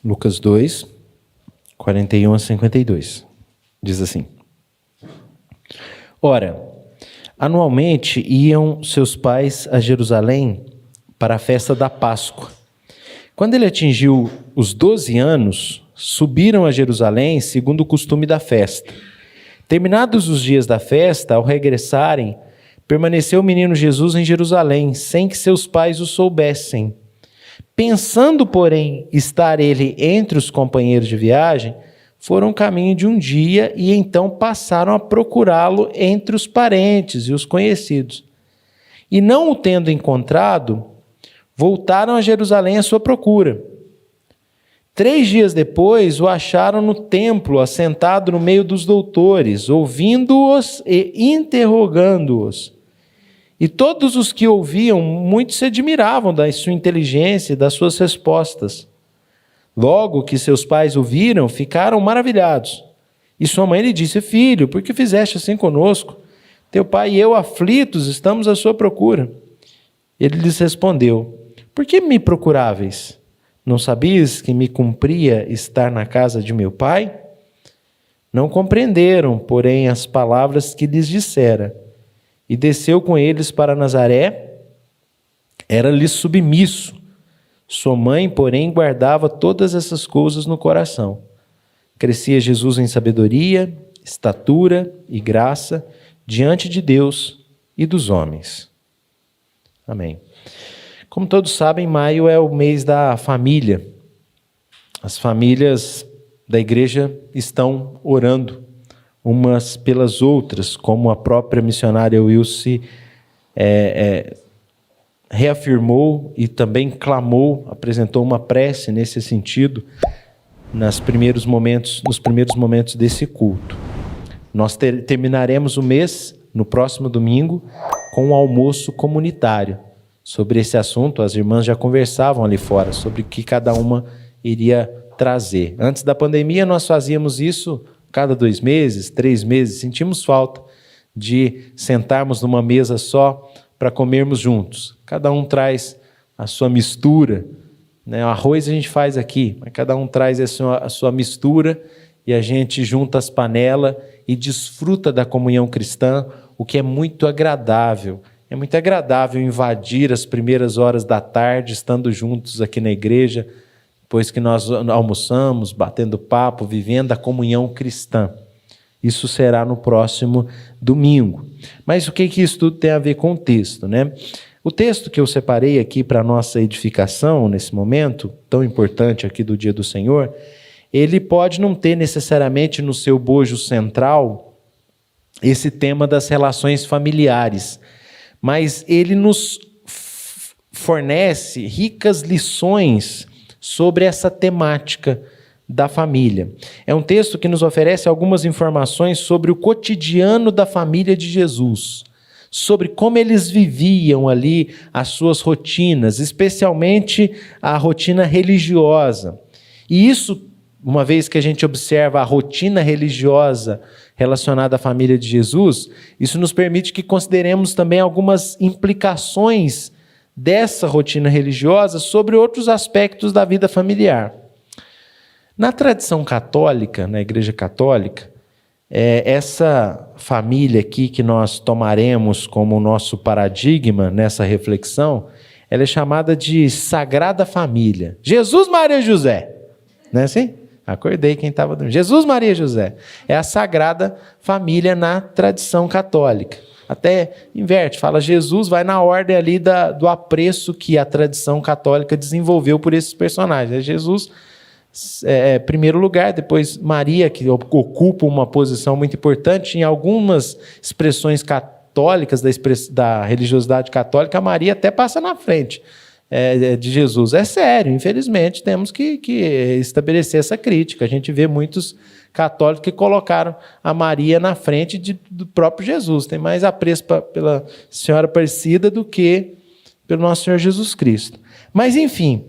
Lucas 2, 41 a 52. Diz assim: Ora, anualmente iam seus pais a Jerusalém para a festa da Páscoa. Quando ele atingiu os 12 anos, subiram a Jerusalém segundo o costume da festa. Terminados os dias da festa, ao regressarem, permaneceu o menino Jesus em Jerusalém, sem que seus pais o soubessem. Pensando, porém, estar ele entre os companheiros de viagem, foram caminho de um dia e então passaram a procurá-lo entre os parentes e os conhecidos. E não o tendo encontrado, voltaram a Jerusalém à sua procura. 3 dias depois, o acharam no templo, assentado no meio dos doutores, ouvindo-os e interrogando-os. E todos os que ouviam, muito se admiravam da sua inteligência e das suas respostas. Logo que seus pais o viram, ficaram maravilhados. E sua mãe lhe disse: Filho, por que fizeste assim conosco? Teu pai e eu, aflitos, estamos à sua procura. Ele lhes respondeu: Por que me procuráveis? Não sabias que me cumpria estar na casa de meu pai? Não compreenderam, porém, as palavras que lhes dissera. E desceu com eles para Nazaré, era-lhe submisso. Sua mãe, porém, guardava todas essas coisas no coração. Crescia Jesus em sabedoria, estatura e graça diante de Deus e dos homens. Amém. Como todos sabem, maio é o mês da família. As famílias da igreja estão orando umas pelas outras, como a própria missionária Wilce reafirmou e também clamou, apresentou uma prece nesse sentido nos primeiros momentos desse culto. Nós terminaremos o mês, no próximo domingo, com um almoço comunitário. Sobre esse assunto, as irmãs já conversavam ali fora, sobre o que cada uma iria trazer. Antes da pandemia, nós fazíamos isso cada 2 meses, 3 meses. Sentimos falta de sentarmos numa mesa só para comermos juntos. Cada um traz a sua mistura, né? O arroz a gente faz aqui, mas cada um traz a sua mistura e a gente junta as panelas e desfruta da comunhão cristã, o que é muito agradável. É muito agradável invadir as primeiras horas da tarde, estando juntos aqui na igreja, depois que nós almoçamos, batendo papo, vivendo a comunhão cristã. Isso será no próximo domingo. Mas o que isso tudo tem a ver com o texto, né? O texto que eu separei aqui para a nossa edificação, nesse momento tão importante aqui do Dia do Senhor, ele pode não ter necessariamente no seu bojo central esse tema das relações familiares, mas ele nos fornece ricas lições sobre essa temática da família. É um texto que nos oferece algumas informações sobre o cotidiano da família de Jesus, sobre como eles viviam ali as suas rotinas, especialmente a rotina religiosa. E isso, uma vez que a gente observa a rotina religiosa relacionada à família de Jesus, isso nos permite que consideremos também algumas implicações dessa rotina religiosa sobre outros aspectos da vida familiar. Na tradição católica, na Igreja Católica, essa família aqui que nós tomaremos como nosso paradigma nessa reflexão, ela é chamada de Sagrada Família. Jesus, Maria e José. Não é assim? Acordei quem estava dormindo. Jesus, Maria e José. É a Sagrada Família na tradição católica. Até inverte, fala Jesus, vai na ordem ali do apreço que a tradição católica desenvolveu por esses personagens. É Jesus, primeiro lugar, depois Maria, que ocupa uma posição muito importante. Em algumas expressões católicas da religiosidade católica, Maria até passa na frente de Jesus. É sério, infelizmente, temos que estabelecer essa crítica. A gente vê muitos católicos que colocaram a Maria na frente do próprio Jesus. Tem mais apreço pela Senhora Aparecida do que pelo nosso Senhor Jesus Cristo. Mas, enfim,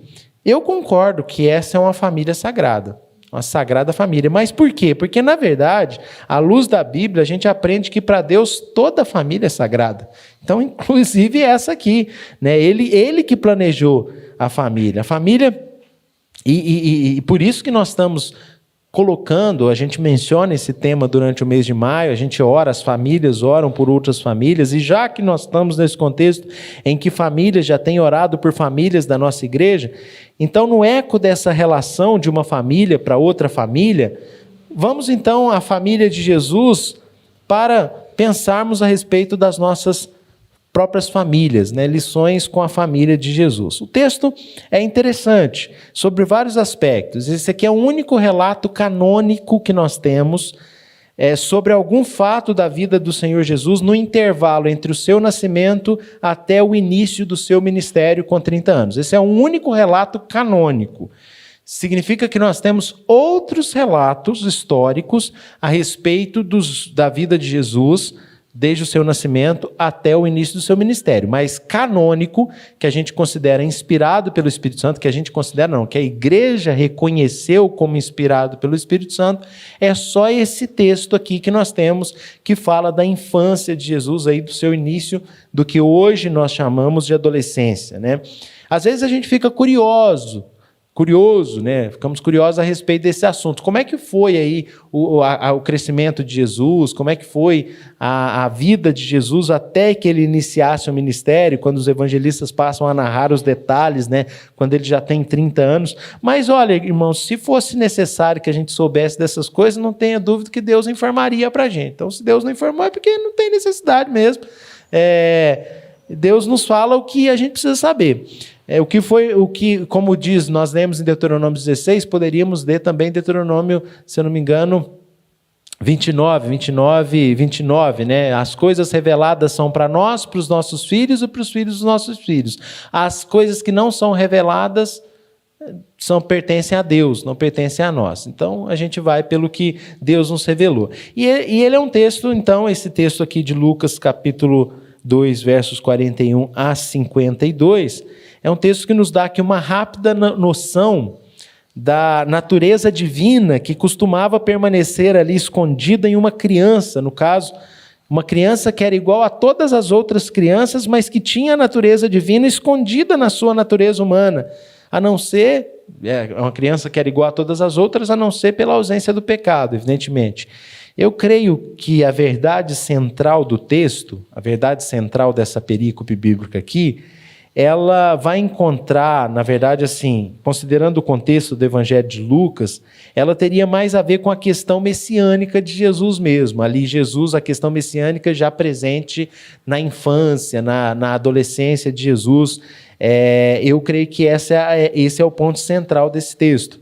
eu concordo que essa é uma família sagrada, uma sagrada família. Mas por quê? Porque, na verdade, à luz da Bíblia, a gente aprende que para Deus toda a família é sagrada. Então, inclusive essa aqui, né? Ele que planejou a família. A família E por isso que nós estamos colocando, a gente menciona esse tema durante o mês de maio, a gente ora, as famílias oram por outras famílias, e já que nós estamos nesse contexto em que famílias já têm orado por famílias da nossa igreja, então no eco dessa relação de uma família para outra família, vamos então à família de Jesus para pensarmos a respeito das nossas próprias famílias, né? Lições com a família de Jesus. O texto é interessante sobre vários aspectos. Esse aqui é o único relato canônico que nós temos sobre algum fato da vida do Senhor Jesus no intervalo entre o seu nascimento até o início do seu ministério com 30 anos. Esse é o único relato canônico. Significa que nós temos outros relatos históricos a respeito da vida de Jesus desde o seu nascimento até o início do seu ministério, mas canônico, que a gente considera inspirado pelo Espírito Santo, que a gente considera não, que a igreja reconheceu como inspirado pelo Espírito Santo, é só esse texto aqui que nós temos, que fala da infância de Jesus, aí do seu início, do que hoje nós chamamos de adolescência, né? Às vezes a gente fica curioso, né? Ficamos curiosos a respeito desse assunto. Como é que foi aí o crescimento de Jesus? Como é que foi a vida de Jesus até que ele iniciasse o ministério, quando os evangelistas passam a narrar os detalhes, né? Quando ele já tem 30 anos. Mas olha, irmãos, se fosse necessário que a gente soubesse dessas coisas, não tenha dúvida que Deus informaria para a gente. Então, se Deus não informou, é porque não tem necessidade mesmo. Deus nos fala o que a gente precisa saber. Como diz, nós lemos em Deuteronômio 16, poderíamos ler também em Deuteronômio, se eu não me engano, 29, né? As coisas reveladas são para nós, para os nossos filhos e para os filhos dos nossos filhos. As coisas que não são reveladas pertencem a Deus, não pertencem a nós. Então, a gente vai pelo que Deus nos revelou. E ele é um texto, então, esse texto aqui de Lucas, capítulo 2, versos 41 a 52, é um texto que nos dá aqui uma rápida noção da natureza divina que costumava permanecer ali escondida em uma criança, no caso, uma criança que era igual a todas as outras crianças, mas que tinha a natureza divina escondida na sua natureza humana, a não ser, uma criança que era igual a todas as outras, a não ser pela ausência do pecado, evidentemente. Eu creio que a verdade central do texto, a verdade central dessa perícope bíblica aqui, ela vai encontrar, na verdade, assim, considerando o contexto do Evangelho de Lucas, ela teria mais a ver com a questão messiânica de Jesus mesmo. Ali Jesus, a questão messiânica já presente na infância, na adolescência de Jesus. Eu creio que esse é o ponto central desse texto.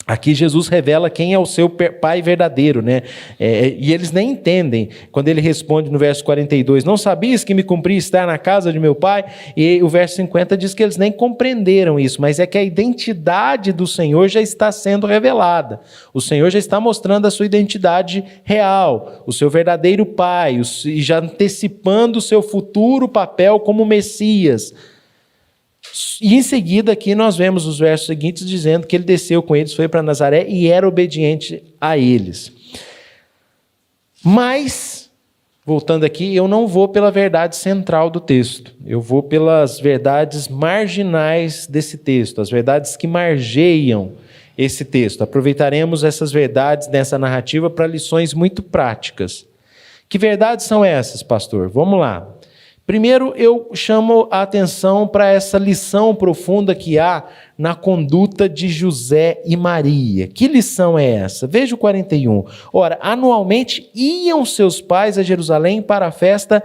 Aqui Jesus revela quem é o seu pai verdadeiro, né? E eles nem entendem. Quando ele responde no verso 42, não sabias que me cumpria estar na casa de meu pai? E o verso 50 diz que eles nem compreenderam isso, mas é que a identidade do Senhor já está sendo revelada. O Senhor já está mostrando a sua identidade real, o seu verdadeiro pai, e já antecipando o seu futuro papel como Messias. E em seguida aqui nós vemos os versos seguintes dizendo que ele desceu com eles, foi para Nazaré e era obediente a eles. Mas, voltando aqui, eu não vou pela verdade central do texto, eu vou pelas verdades marginais desse texto, as verdades que margeiam esse texto. Aproveitaremos essas verdades dessa narrativa para lições muito práticas. Que verdades são essas, pastor? Vamos lá. Primeiro, eu chamo a atenção para essa lição profunda que há na conduta de José e Maria. Que lição é essa? Veja o 41. Ora, anualmente iam seus pais a Jerusalém para a festa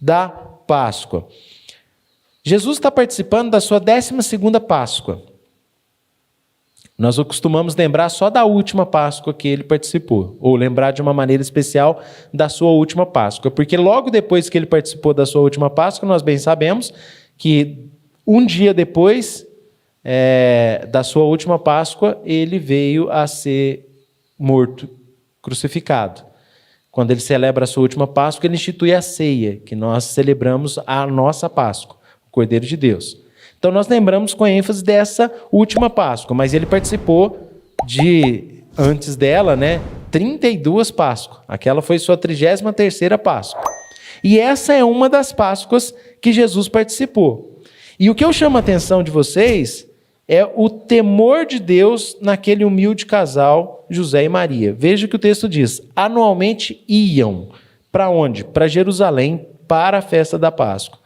da Páscoa. Jesus está participando da sua 12ª Páscoa. Nós costumamos lembrar só da última Páscoa que ele participou, ou lembrar de uma maneira especial da sua última Páscoa, porque logo depois que ele participou da sua última Páscoa, nós bem sabemos que um dia depois da sua última Páscoa, ele veio a ser morto, crucificado. Quando ele celebra a sua última Páscoa, ele institui a ceia, que nós celebramos a nossa Páscoa, o Cordeiro de Deus. Então nós lembramos com ênfase dessa última Páscoa, mas ele participou antes dela, 32 Páscoas. Aquela foi sua 33ª Páscoa. E essa é uma das Páscoas que Jesus participou. E o que eu chamo a atenção de vocês é o temor de Deus naquele humilde casal, José e Maria. Veja o que o texto diz: anualmente iam. Para onde? Para Jerusalém, para a festa da Páscoa.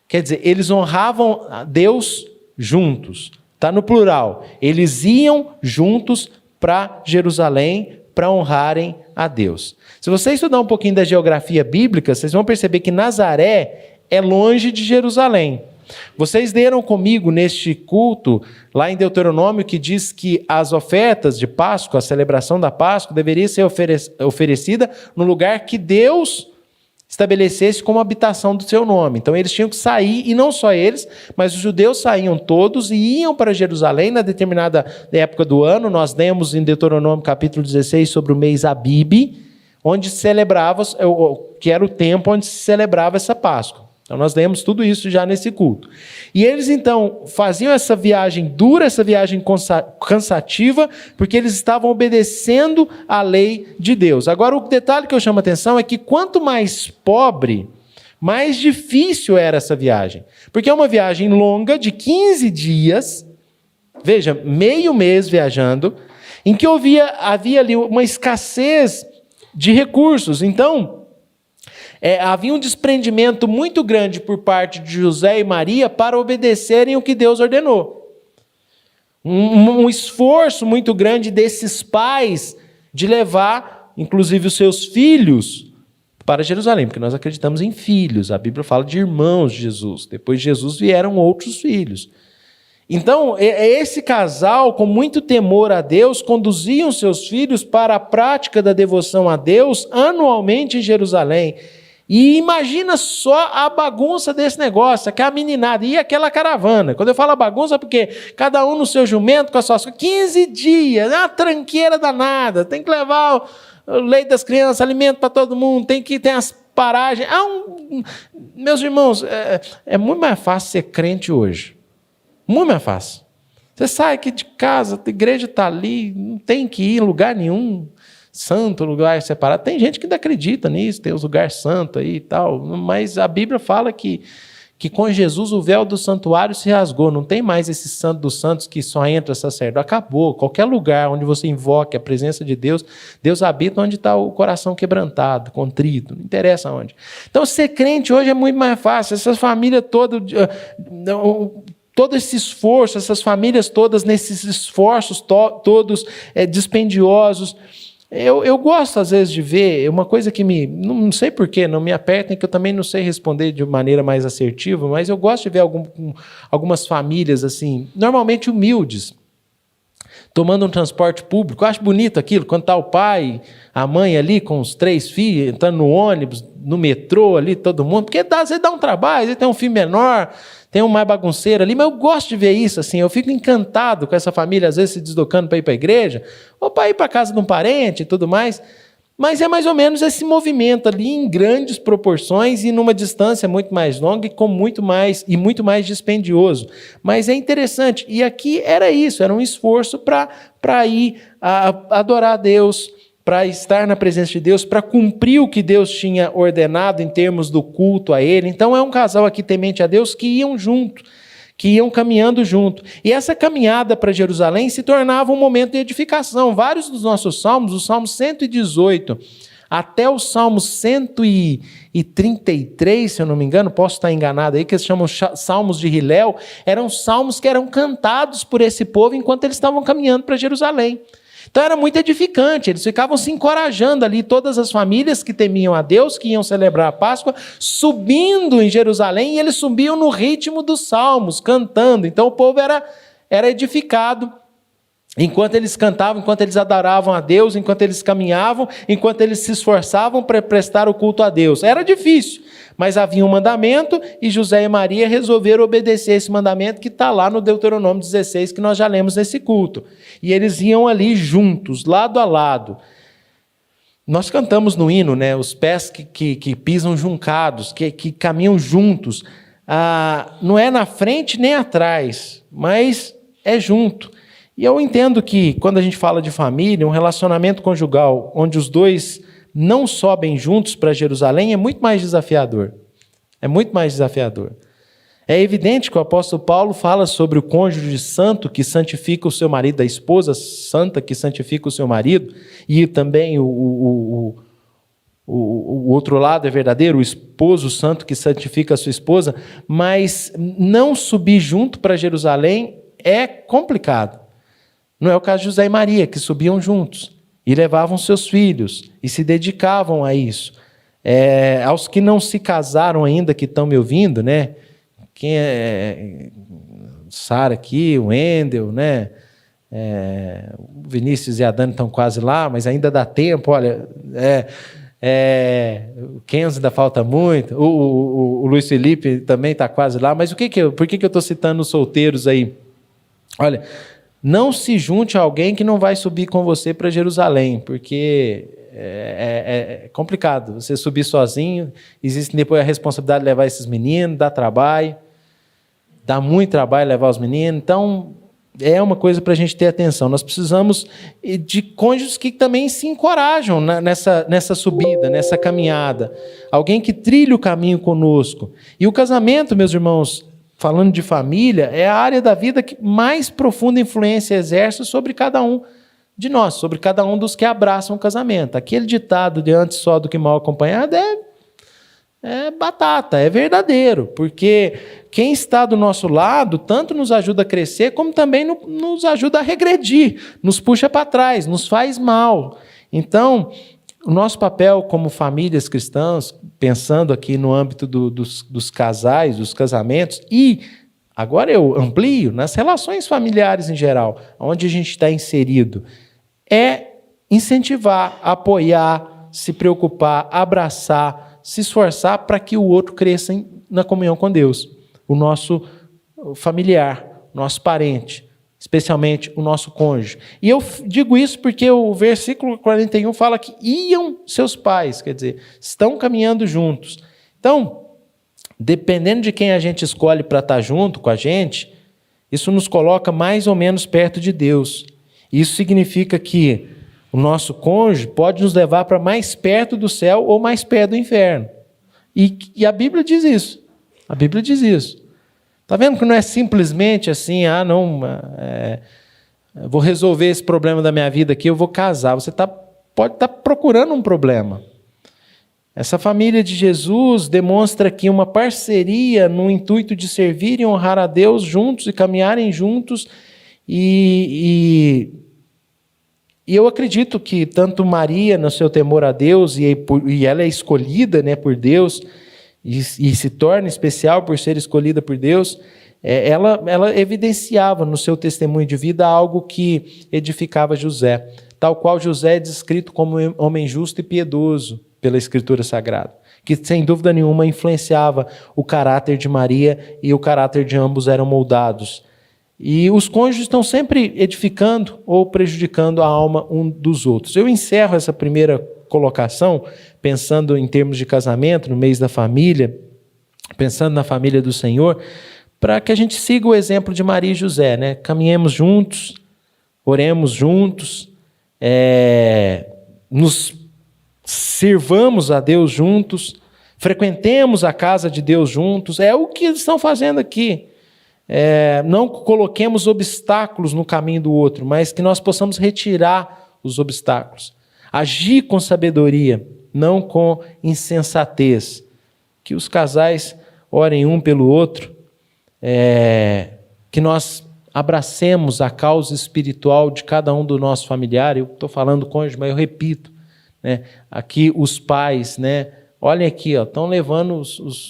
Quer dizer, eles honravam a Deus juntos. Está no plural. Eles iam juntos para Jerusalém para honrarem a Deus. Se você estudar um pouquinho da geografia bíblica, vocês vão perceber que Nazaré é longe de Jerusalém. Vocês leram comigo neste culto, lá em Deuteronômio, que diz que as ofertas de Páscoa, a celebração da Páscoa, deveria ser oferecida no lugar que Deus estabelecesse como habitação do seu nome. Então eles tinham que sair, e não só eles, mas os judeus saíam todos e iam para Jerusalém na determinada época do ano. Nós lemos em Deuteronômio capítulo 16 sobre o mês Abibe, onde se celebrava, que era o tempo onde se celebrava essa Páscoa. Então nós lemos tudo isso já nesse culto. E eles então faziam essa viagem dura, essa viagem cansativa, porque eles estavam obedecendo à lei de Deus. Agora o detalhe que eu chamo a atenção é que quanto mais pobre, mais difícil era essa viagem. Porque é uma viagem longa de 15 dias, veja, meio mês viajando, em que havia ali uma escassez de recursos. Então havia um desprendimento muito grande por parte de José e Maria para obedecerem o que Deus ordenou. Um esforço muito grande desses pais de levar, inclusive, os seus filhos para Jerusalém, porque nós acreditamos em filhos. A Bíblia fala de irmãos de Jesus. Depois de Jesus vieram outros filhos. Então, esse casal, com muito temor a Deus, conduziam seus filhos para a prática da devoção a Deus anualmente em Jerusalém. E imagina só a bagunça desse negócio, aquela meninada e aquela caravana. Quando eu falo bagunça, porque cada um no seu jumento, com as suas 15 dias, é uma tranqueira danada, tem que levar o leite das crianças, alimento para todo mundo, tem as paragens. Meus irmãos, é muito mais fácil ser crente hoje. Muito mais fácil. Você sai aqui de casa, a igreja está ali, não tem que ir em lugar nenhum. Santo, lugar separado. Tem gente que ainda acredita nisso, tem os lugares santos aí e tal, mas a Bíblia fala que com Jesus o véu do santuário se rasgou, não tem mais esse santo dos santos que só entra sacerdote, acabou. Qualquer lugar onde você invoque a presença de Deus, Deus habita onde está o coração quebrantado, contrito, não interessa onde. Então ser crente hoje é muito mais fácil, essa família toda, todo esse esforço, essas famílias todas nesses esforços todos dispendiosos. Eu gosto, às vezes, de ver uma coisa que não sei porquê, não me apertem, que eu também não sei responder de maneira mais assertiva, mas eu gosto de ver algumas famílias, assim, normalmente humildes, tomando um transporte público. Eu acho bonito aquilo, quando está o pai, a mãe ali com os 3 filhos, entrando no ônibus, no metrô ali, todo mundo, porque você dá um trabalho, você tem um filho menor, tem um mais bagunceiro ali, mas eu gosto de ver isso, assim, eu fico encantado com essa família, às vezes se deslocando para ir para a igreja, ou para ir para a casa de um parente e tudo mais, mas é mais ou menos esse movimento ali em grandes proporções e numa distância muito mais longa e com muito mais dispendioso. Mas é interessante, e aqui era isso, era um esforço para ir adorar a Deus, para estar na presença de Deus, para cumprir o que Deus tinha ordenado em termos do culto a Ele. Então é um casal aqui temente a Deus que iam junto, que iam caminhando junto. E essa caminhada para Jerusalém se tornava um momento de edificação. Vários dos nossos salmos, o Salmo 118 até o Salmo 133, se eu não me engano, posso estar enganado aí, que eles chamam Salmos de Hilel, eram salmos que eram cantados por esse povo enquanto eles estavam caminhando para Jerusalém. Então era muito edificante, eles ficavam se encorajando ali, todas as famílias que temiam a Deus, que iam celebrar a Páscoa, subindo em Jerusalém, e eles subiam no ritmo dos salmos, cantando. Então o povo era edificado, enquanto eles cantavam, enquanto eles adoravam a Deus, enquanto eles caminhavam, enquanto eles se esforçavam para prestar o culto a Deus. Era difícil, mas havia um mandamento e José e Maria resolveram obedecer esse mandamento que está lá no Deuteronômio 16, que nós já lemos nesse culto. E eles iam ali juntos, lado a lado. Nós cantamos no hino, né? Os pés que pisam juncados, que caminham juntos. Não é na frente nem atrás, mas é junto. E eu entendo que quando a gente fala de família, um relacionamento conjugal onde os dois não sobem juntos para Jerusalém é muito mais desafiador. É muito mais desafiador. É evidente que o apóstolo Paulo fala sobre o cônjuge santo que santifica o seu marido, a esposa santa que santifica o seu marido, e também o outro lado é verdadeiro, o esposo santo que santifica a sua esposa, mas não subir junto para Jerusalém é complicado. Não é o caso de José e Maria, que subiam juntos e levavam seus filhos e se dedicavam a isso. Aos que não se casaram ainda, que estão me ouvindo, né? Quem é Sara aqui, o Wendel, né? O Vinícius e a Dani estão quase lá, mas ainda dá tempo, olha... o Kenzo ainda falta muito, o Luiz Felipe também está quase lá, mas por que eu estou citando os solteiros aí? Olha, não se junte a alguém que não vai subir com você para Jerusalém, porque é complicado você subir sozinho, existe depois a responsabilidade de levar esses meninos, dá trabalho, dá muito trabalho levar os meninos, então... É uma coisa para a gente ter atenção. Nós precisamos de cônjuges que também se encorajam nessa subida, nessa caminhada. Alguém que trilhe o caminho conosco. E o casamento, meus irmãos, falando de família, é a área da vida que mais profunda influência exerce sobre cada um de nós, sobre cada um dos que abraçam o casamento. Aquele ditado de antes só do que mal acompanhado é batata, é verdadeiro, porque quem está do nosso lado tanto nos ajuda a crescer, como também nos ajuda a regredir, nos puxa para trás, nos faz mal. Então, o nosso papel como famílias cristãs, pensando aqui no âmbito dos casais, dos casamentos, e agora eu amplio nas relações familiares em geral, onde a gente está inserido, é incentivar, apoiar, se preocupar, abraçar, se esforçar para que o outro cresça na comunhão com Deus. O nosso familiar, nosso parente, especialmente o nosso cônjuge. E eu digo isso porque o versículo 41 fala que iam seus pais, quer dizer, estão caminhando juntos. Então, dependendo de quem a gente escolhe para estar junto com a gente, isso nos coloca mais ou menos perto de Deus. Isso significa que o nosso cônjuge pode nos levar para mais perto do céu ou mais perto do inferno. E a Bíblia diz isso. A Bíblia diz isso. Está vendo que não é simplesmente assim, vou resolver esse problema da minha vida aqui, eu vou casar. Você pode estar procurando um problema. Essa família de Jesus demonstra aqui uma parceria no intuito de servir e honrar a Deus juntos e caminharem juntos. E eu acredito que tanto Maria, no seu temor a Deus, e ela é escolhida, né, por Deus, e se torna especial por ser escolhida por Deus, ela evidenciava no seu testemunho de vida algo que edificava José, tal qual José é descrito como homem justo e piedoso pela Escritura Sagrada, que sem dúvida nenhuma influenciava o caráter de Maria e o caráter de ambos eram moldados. E os cônjuges estão sempre edificando ou prejudicando a alma um dos outros. Eu encerro essa primeira colocação, pensando em termos de casamento, no mês da família, pensando na família do Senhor, para que a gente siga o exemplo de Maria e José, né? Caminhemos juntos, oremos juntos, nos sirvamos a Deus juntos, frequentemos a casa de Deus juntos. É o que eles estão fazendo aqui. Não coloquemos obstáculos no caminho do outro, mas que nós possamos retirar os obstáculos. Agir com sabedoria, não com insensatez. Que os casais orem um pelo outro, que nós abracemos a causa espiritual de cada um do nosso familiar. Eu estou falando cônjuge, mas eu repito, né? Aqui os pais, né? Olhem aqui, estão levando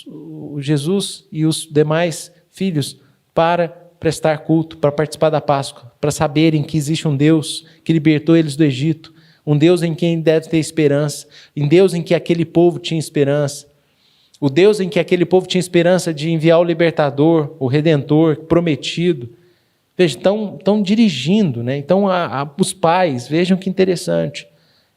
o Jesus e os demais filhos para prestar culto, para participar da Páscoa, para saberem que existe um Deus que libertou eles do Egito, um Deus em quem deve ter esperança, um Deus em que aquele povo tinha esperança, o Deus em que aquele povo tinha esperança de enviar o libertador, o redentor prometido. Veja, estão dirigindo, né? Então os pais, vejam que interessante,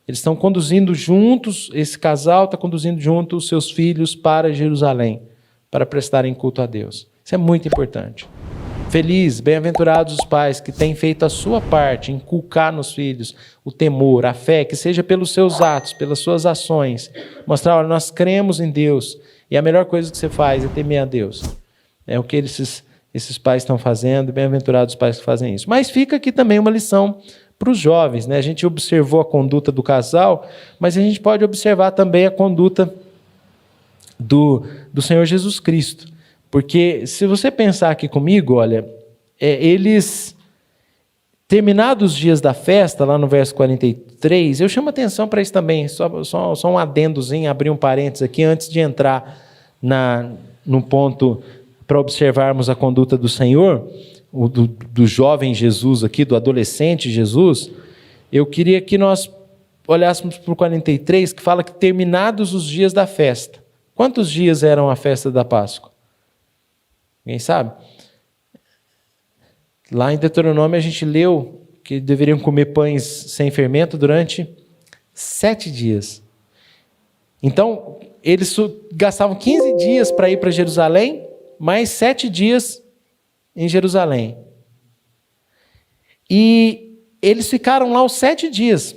eles estão conduzindo juntos, esse casal está conduzindo junto os seus filhos para Jerusalém, para prestarem culto a Deus. Isso é muito importante. Feliz, bem-aventurados os pais que têm feito a sua parte, inculcar nos filhos o temor, a fé, que seja pelos seus atos, pelas suas ações. Mostrar, olha, nós cremos em Deus e a melhor coisa que você faz é temer a Deus. É o que esses pais estão fazendo, bem-aventurados os pais que fazem isso. Mas fica aqui também uma lição para os jovens, né? A gente observou a conduta do casal, mas a gente pode observar também a conduta do Senhor Jesus Cristo. Porque se você pensar aqui comigo, olha, eles, terminados os dias da festa, lá no verso 43, eu chamo atenção para isso também, só um adendozinho, abrir um parênteses aqui, antes de entrar no ponto para observarmos a conduta do Senhor, do jovem Jesus aqui, do adolescente Jesus. Eu queria que nós olhássemos para o 43, que fala que terminados os dias da festa. Quantos dias eram a festa da Páscoa? Alguém sabe? Lá em Deuteronômio a gente leu que deveriam comer pães sem fermento durante 7 dias. Então, eles gastavam 15 dias para ir para Jerusalém, mais 7 dias em Jerusalém. E eles ficaram lá os 7 dias.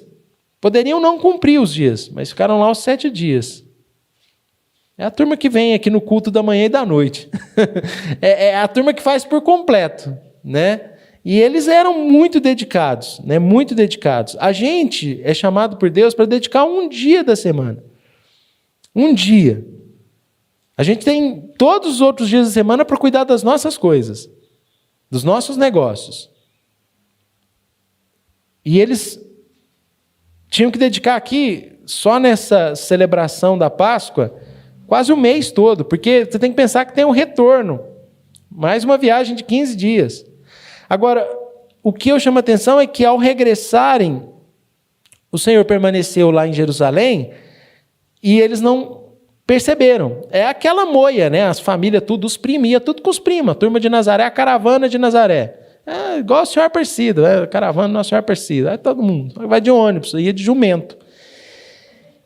Poderiam não cumprir os dias, mas ficaram lá os 7 dias. É a turma que vem aqui no culto da manhã e da noite. É a turma que faz por completo, né? E eles eram muito dedicados, né? Muito dedicados. A gente é chamado por Deus para dedicar um dia da semana. Um dia. A gente tem todos os outros dias da semana para cuidar das nossas coisas, dos nossos negócios. E eles tinham que dedicar aqui, só nessa celebração da Páscoa, quase o mês todo, porque você tem que pensar que tem um retorno. Mais uma viagem de 15 dias. Agora, o que eu chamo a atenção é que ao regressarem, o Senhor permaneceu lá em Jerusalém e eles não perceberam. É aquela moia, né? As famílias, tudo, os primos, ia tudo com os primos. A turma de Nazaré, a caravana de Nazaré. É igual o Senhor Aparecido, a caravana do Nosso Senhor Aparecido. Aí todo mundo vai de ônibus, ia de jumento.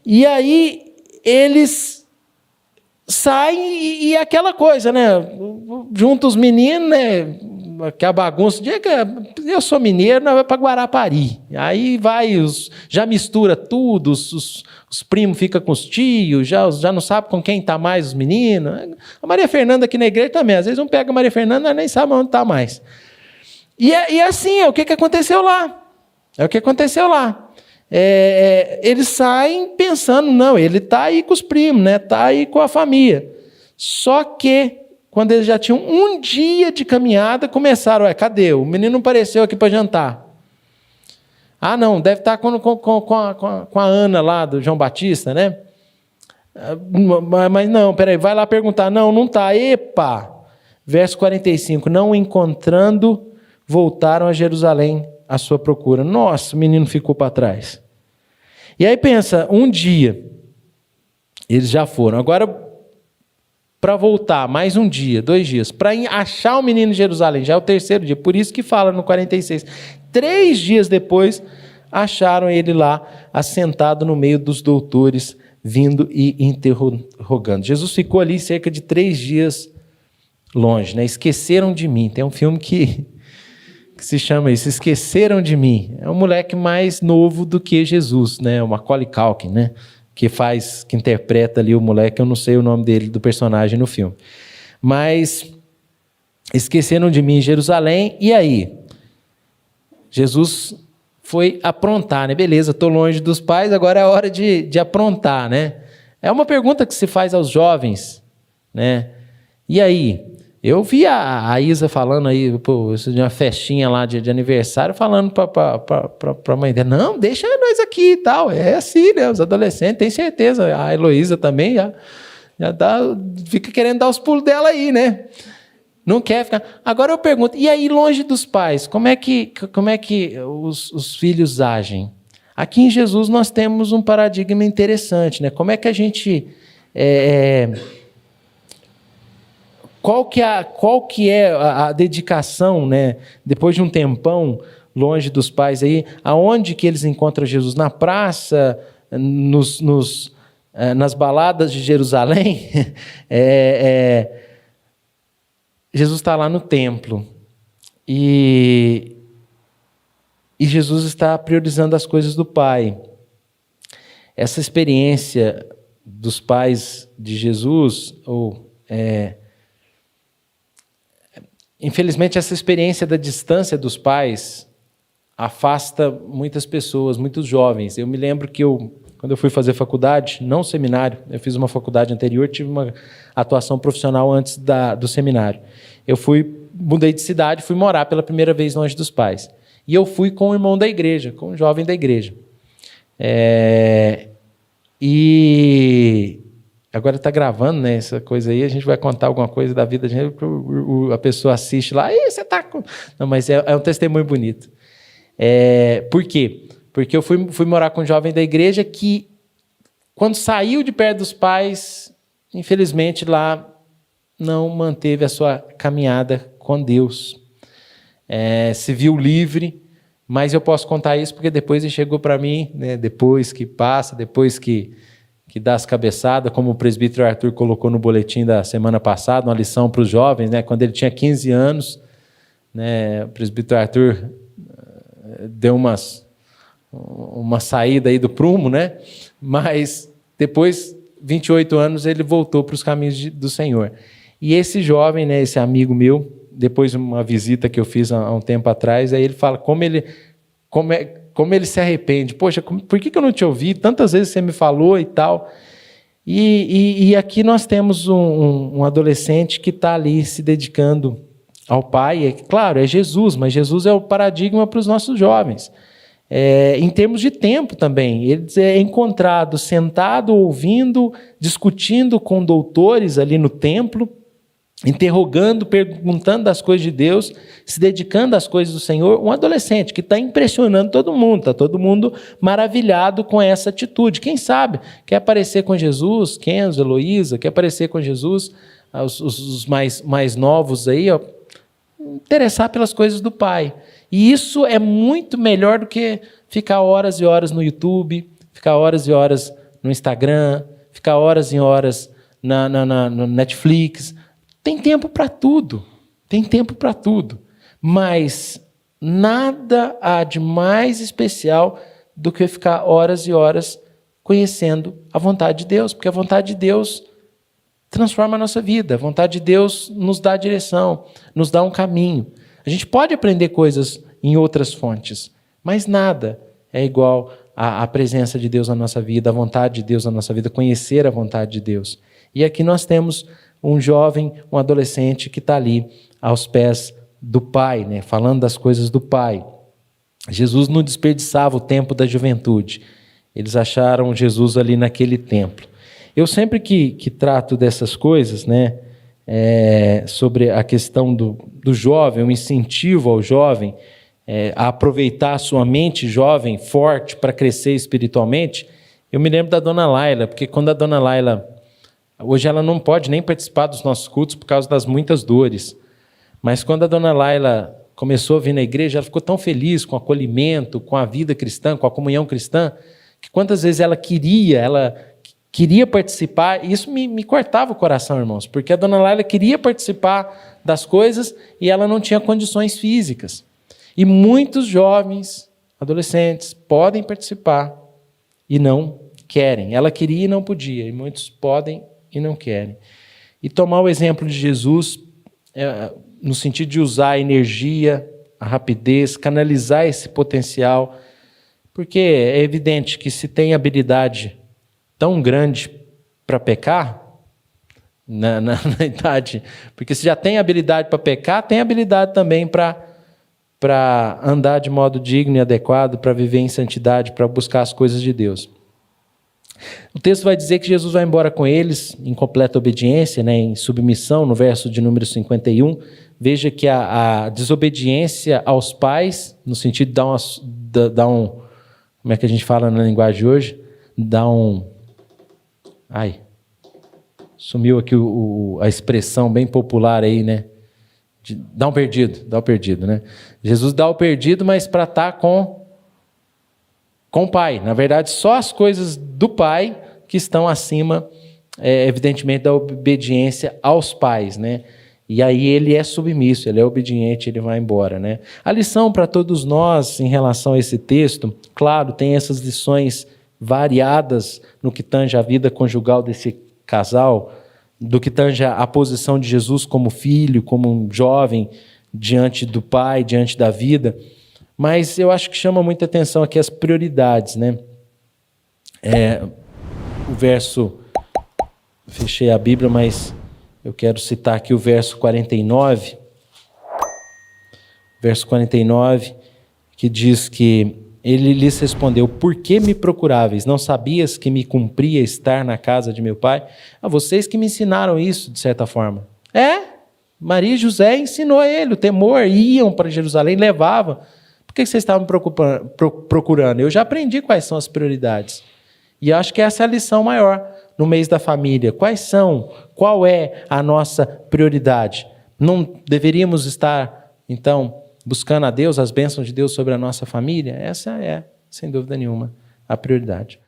E aí eles saem e aquela coisa, né? Juntam os meninos, né? Que a bagunça, eu sou mineiro, não vai para Guarapari. Aí já mistura tudo, os primos ficam com os tios, já não sabe com quem está mais os meninos. A Maria Fernanda aqui na igreja também, às vezes um pega a Maria Fernanda, nem sabe onde está mais. E assim, é o que aconteceu lá. É o que aconteceu lá. Eles saem pensando, não, ele está aí com os primos, né? Está aí com a família. Só que quando eles já tinham um dia de caminhada, começaram, cadê? O menino não apareceu aqui para jantar. Ah, não, deve estar com a Ana lá, do João Batista, né? Mas não, peraí, vai lá perguntar. Não está. Epa! Verso 45, não encontrando, voltaram a Jerusalém à sua procura. Nossa, o menino ficou para trás. E aí pensa, um dia, eles já foram. Agora, para voltar, mais um dia, 2 dias, para achar o menino em Jerusalém, já é o 3º dia, por isso que fala no 46. 3 dias depois, acharam ele lá, assentado no meio dos doutores, vindo e interrogando. Jesus ficou ali cerca de 3 dias longe, né? Esqueceram de mim. Tem um filme que se chama isso, Esqueceram de Mim. É um moleque mais novo do que Jesus, né? O Macaulay Culkin, né? Que interpreta ali o moleque, eu não sei o nome dele, do personagem no filme. Mas esqueceram de mim em Jerusalém, e aí? Jesus foi aprontar, né? Beleza, estou longe dos pais, agora é a hora de aprontar, né? É uma pergunta que se faz aos jovens, né? E aí? Eu vi a Isa falando aí, de uma festinha lá de aniversário, falando para a mãe dela, não, deixa nós aqui e tal. É assim, né? Os adolescentes, tem certeza. A Heloísa também já fica querendo dar os pulos dela aí, né? Não quer ficar. Agora eu pergunto, e aí longe dos pais, como é que os filhos agem? Aqui em Jesus nós temos um paradigma interessante, né? Como é que a gente... Qual que é a dedicação, né? Depois de um tempão longe dos pais aí, aonde que eles encontram Jesus? Na praça, nas baladas de Jerusalém? Jesus está lá no templo e Jesus está priorizando as coisas do Pai. Essa experiência dos pais de Jesus, infelizmente, essa experiência da distância dos pais afasta muitas pessoas, muitos jovens. Eu me lembro que quando eu fui fazer faculdade, não seminário, eu fiz uma faculdade anterior, tive uma atuação profissional antes do seminário. Eu mudei de cidade, fui morar pela primeira vez longe dos pais. E eu fui com um irmão da igreja, com um jovem da igreja. E agora está gravando, né, essa coisa aí, a gente vai contar alguma coisa da vida, a pessoa assiste lá, e você está com... Não, mas é um testemunho bonito. Por quê? Porque eu fui morar com um jovem da igreja que, quando saiu de perto dos pais, infelizmente lá não manteve a sua caminhada com Deus. Se viu livre, mas eu posso contar isso porque depois ele chegou para mim, né, depois que passa, depois que dá as cabeçadas, como o presbítero Arthur colocou no boletim da semana passada, uma lição para os jovens, né, quando ele tinha 15 anos, né, o presbítero Arthur deu uma saída aí do prumo, né? Mas depois, 28 anos, ele voltou para os caminhos do Senhor. E esse jovem, né, esse amigo meu, depois de uma visita que eu fiz há um tempo atrás, aí ele fala como ele se arrepende. Poxa, por que eu não te ouvi? Tantas vezes você me falou e tal. E aqui nós temos um adolescente que está ali se dedicando ao Pai. Claro, é Jesus, mas Jesus é o paradigma para os nossos jovens. Em termos de tempo também, ele é encontrado sentado, ouvindo, discutindo com doutores ali no templo, interrogando, perguntando das coisas de Deus, se dedicando às coisas do Senhor, um adolescente que está impressionando todo mundo, está todo mundo maravilhado com essa atitude. Quem sabe quer aparecer com Jesus, Kenzo, Heloísa, quer aparecer com Jesus, os mais novos aí, ó, interessar pelas coisas do Pai. E isso é muito melhor do que ficar horas e horas no YouTube, ficar horas e horas no Instagram, ficar horas e horas no Netflix. Tem tempo para tudo, mas nada há de mais especial do que ficar horas e horas conhecendo a vontade de Deus, porque a vontade de Deus transforma a nossa vida, a vontade de Deus nos dá direção, nos dá um caminho. A gente pode aprender coisas em outras fontes, mas nada é igual à presença de Deus na nossa vida, a vontade de Deus na nossa vida, conhecer a vontade de Deus. E aqui nós temos um jovem, um adolescente que está ali aos pés do Pai, né, falando das coisas do Pai. Jesus não desperdiçava o tempo da juventude. Eles acharam Jesus ali naquele templo. Eu sempre que trato dessas coisas, né, sobre a questão do jovem, o incentivo ao jovem a aproveitar a sua mente jovem, forte, para crescer espiritualmente, eu me lembro da dona Laila, porque quando a dona Laila... Hoje ela não pode nem participar dos nossos cultos por causa das muitas dores. Mas quando a dona Laila começou a vir na igreja, ela ficou tão feliz com o acolhimento, com a vida cristã, com a comunhão cristã, que quantas vezes ela queria participar, e isso me cortava o coração, irmãos, porque a dona Laila queria participar das coisas e ela não tinha condições físicas. E muitos jovens, adolescentes, podem participar e não querem. Ela queria e não podia, e muitos podem e não querem. E tomar o exemplo de Jesus, no sentido de usar a energia, a rapidez, canalizar esse potencial, porque é evidente que se tem habilidade tão grande para pecar, na idade, porque se já tem habilidade para pecar, tem habilidade também para andar de modo digno e adequado, para viver em santidade, para buscar as coisas de Deus. O texto vai dizer que Jesus vai embora com eles em completa obediência, né, em submissão, no verso de número 51. Veja que a desobediência aos pais, no sentido de dar um... Como é que a gente fala na linguagem de hoje? Sumiu aqui a expressão bem popular aí, né? Dá o perdido, né? Jesus dá o perdido, mas para estar com o Pai. Na verdade, só as coisas do Pai que estão acima, evidentemente, da obediência aos pais, né? E aí ele é submisso, ele é obediente, ele vai embora, né? A lição para todos nós em relação a esse texto, claro, tem essas lições variadas no que tange a vida conjugal desse casal, do que tange a posição de Jesus como filho, como um jovem, diante do Pai, diante da vida. Mas eu acho que chama muita atenção aqui as prioridades, né? O verso, fechei a Bíblia, mas eu quero citar aqui o verso 49. Verso 49, que diz que ele lhes respondeu: por que me procuráveis? Não sabias que me cumpria estar na casa de meu pai? Vocês que me ensinaram isso, de certa forma. Maria e José ensinou a ele o temor, iam para Jerusalém, levavam. Por que vocês estavam procurando? Eu já aprendi quais são as prioridades. E acho que essa é a lição maior no mês da família. Qual é a nossa prioridade? Não deveríamos estar, então, buscando a Deus, as bênçãos de Deus sobre a nossa família? Essa é, sem dúvida nenhuma, a prioridade.